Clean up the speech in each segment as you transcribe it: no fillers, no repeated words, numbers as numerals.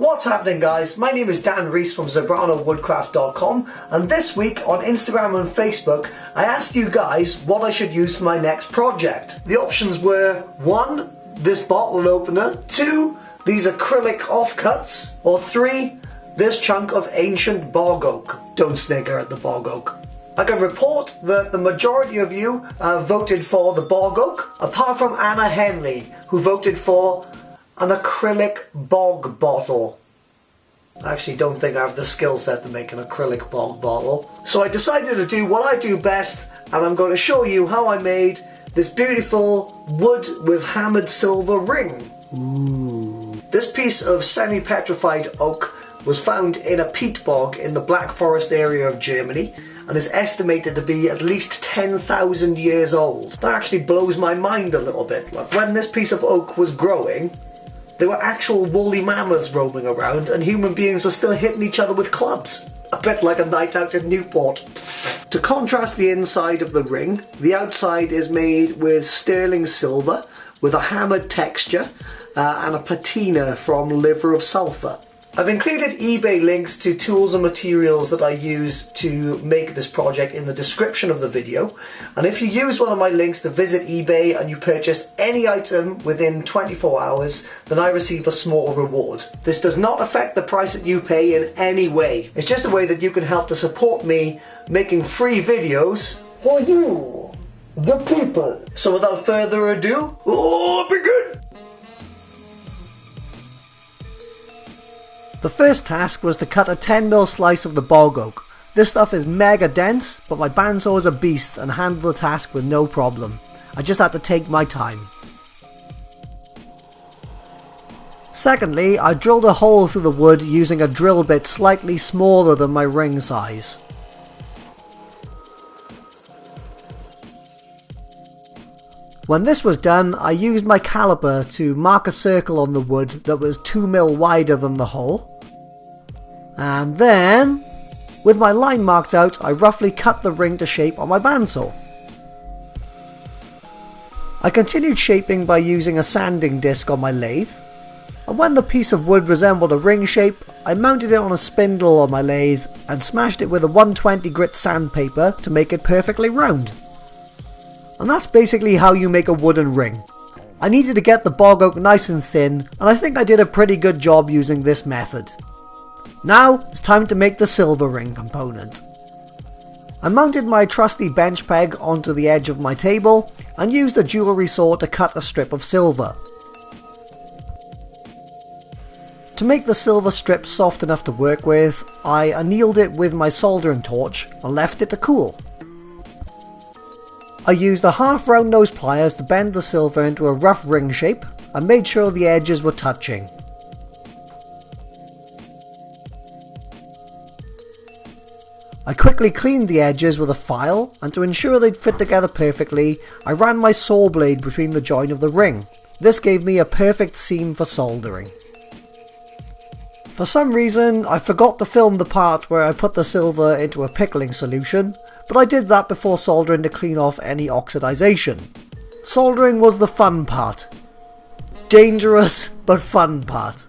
What's happening, guys? My name is Dan Reese from ZebranoWoodCraft.com, and this week on Instagram and Facebook I asked you guys what I should use for my next project. The options were 1. This bottle opener, 2. These acrylic offcuts, or 3. This chunk of ancient bog oak. Don't snicker at the bog oak. I can report that the majority of you voted for the bog oak, apart from Anna Henley, who voted for an acrylic bog bottle. I actually don't think I have the skill set to make an acrylic bog bottle. So I decided to do what I do best, and I'm going to show you how I made this beautiful wood with hammered silver ring. Ooh. This piece of semi-petrified oak was found in a peat bog in the Black Forest area of Germany, and is estimated to be at least 10,000 years old. That actually blows my mind a little bit. Like, when this piece of oak was growing, there were actual woolly mammoths roaming around, and human beings were still hitting each other with clubs. A bit like a night out in Newport. To contrast the inside of the ring, the outside is made with sterling silver, with a hammered texture, and a patina from liver of sulphur. I've included eBay links to tools and materials that I use to make this project in the description of the video, and if you use one of my links to visit eBay and you purchase any item within 24 hours, then I receive a small reward. This does not affect the price that you pay in any way. It's just a way that you can help to support me making free videos for you, the people. So without further ado, begin! The first task was to cut a 10mm slice of the bog oak. This stuff is mega dense, but my bandsaw is a beast and handled the task with no problem. I just had to take my time. Secondly, I drilled a hole through the wood using a drill bit slightly smaller than my ring size. When this was done, I used my caliper to mark a circle on the wood that was 2mm wider than the hole. And then, with my line marked out, I roughly cut the ring to shape on my bandsaw. I continued shaping by using a sanding disc on my lathe, and when the piece of wood resembled a ring shape, I mounted it on a spindle on my lathe and smashed it with a 120 grit sandpaper to make it perfectly round. And that's basically how you make a wooden ring. I needed to get the bog oak nice and thin, and I think I did a pretty good job using this method. Now it's time to make the silver ring component. I mounted my trusty bench peg onto the edge of my table and used a jewellery saw to cut a strip of silver. To make the silver strip soft enough to work with, I annealed it with my soldering torch and left it to cool. I used a half round nose pliers to bend the silver into a rough ring shape and made sure the edges were touching. I quickly cleaned the edges with a file, and to ensure they'd fit together perfectly, I ran my saw blade between the join of the ring. This gave me a perfect seam for soldering. For some reason, I forgot to film the part where I put the silver into a pickling solution, but I did that before soldering to clean off any oxidization. Soldering was the fun part. Dangerous, but fun part.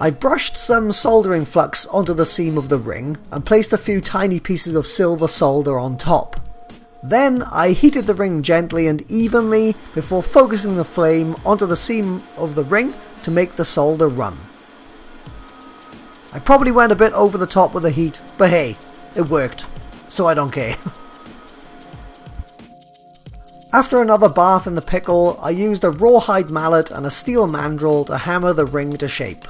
I brushed some soldering flux onto the seam of the ring and placed a few tiny pieces of silver solder on top. Then I heated the ring gently and evenly before focusing the flame onto the seam of the ring to make the solder run. I probably went a bit over the top with the heat, but hey, it worked, so I don't care. After another bath in the pickle, I used a rawhide mallet and a steel mandrel to hammer the ring to shape.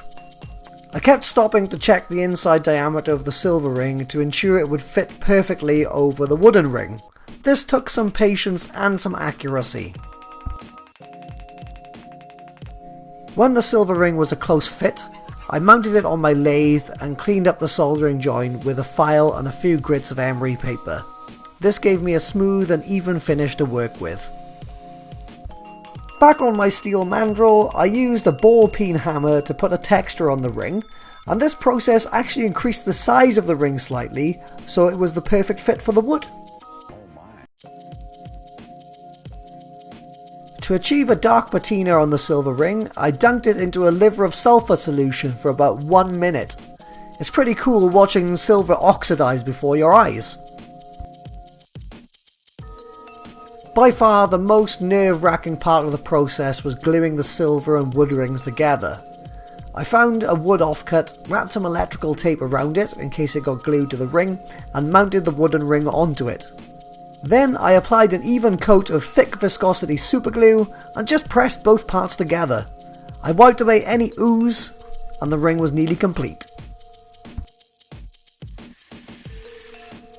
I kept stopping to check the inside diameter of the silver ring to ensure it would fit perfectly over the wooden ring. This took some patience and some accuracy. When the silver ring was a close fit, I mounted it on my lathe and cleaned up the soldering join with a file and a few grits of emery paper. This gave me a smooth and even finish to work with. Back on my steel mandrel, I used a ball peen hammer to put a texture on the ring, and this process actually increased the size of the ring slightly, so it was the perfect fit for the wood. To achieve a dark patina on the silver ring, I dunked it into a liver of sulphur solution for about 1 minute. It's pretty cool watching silver oxidize before your eyes. By far the most nerve-wracking part of the process was gluing the silver and wood rings together. I found a wood offcut, wrapped some electrical tape around it in case it got glued to the ring, and mounted the wooden ring onto it. Then I applied an even coat of thick viscosity superglue and just pressed both parts together. I wiped away any ooze and the ring was nearly complete.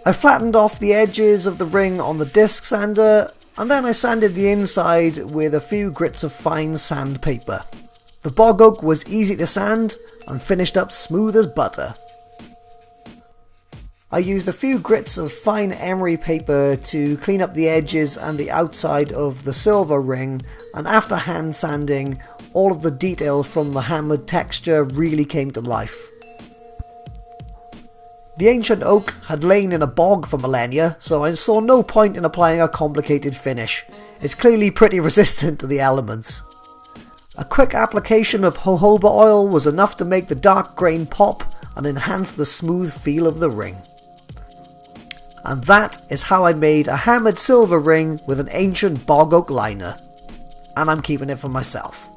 I flattened off the edges of the ring on the disc sander, and then I sanded the inside with a few grits of fine sandpaper. The bog oak was easy to sand and finished up smooth as butter. I used a few grits of fine emery paper to clean up the edges and the outside of the silver ring, and after hand sanding, all of the details from the hammered texture really came to life. The ancient oak had lain in a bog for millennia, so I saw no point in applying a complicated finish. It's clearly pretty resistant to the elements. A quick application of jojoba oil was enough to make the dark grain pop and enhance the smooth feel of the ring. And that is how I made a hammered silver ring with an ancient bog oak liner. And I'm keeping it for myself.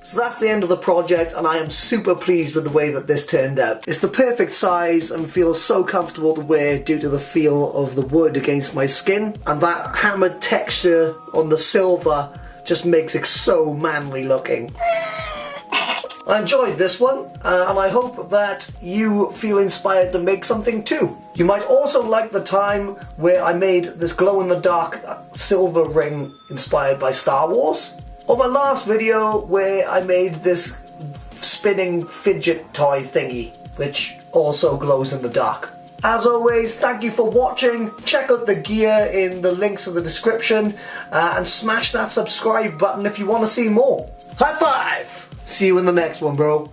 So that's the end of the project, and I am super pleased with the way that this turned out. It's the perfect size and feels so comfortable to wear due to the feel of the wood against my skin, and that hammered texture on the silver just makes it so manly looking. I enjoyed this one, and I hope that you feel inspired to make something too. You might also like the time where I made this glow-in-the-dark silver ring inspired by Star Wars. Or my last video where I made this spinning fidget toy thingy, which also glows in the dark. As always, thank you for watching. Check out the gear in the links in the description, and smash that subscribe button if you want to see more. High five! See you in the next one, bro.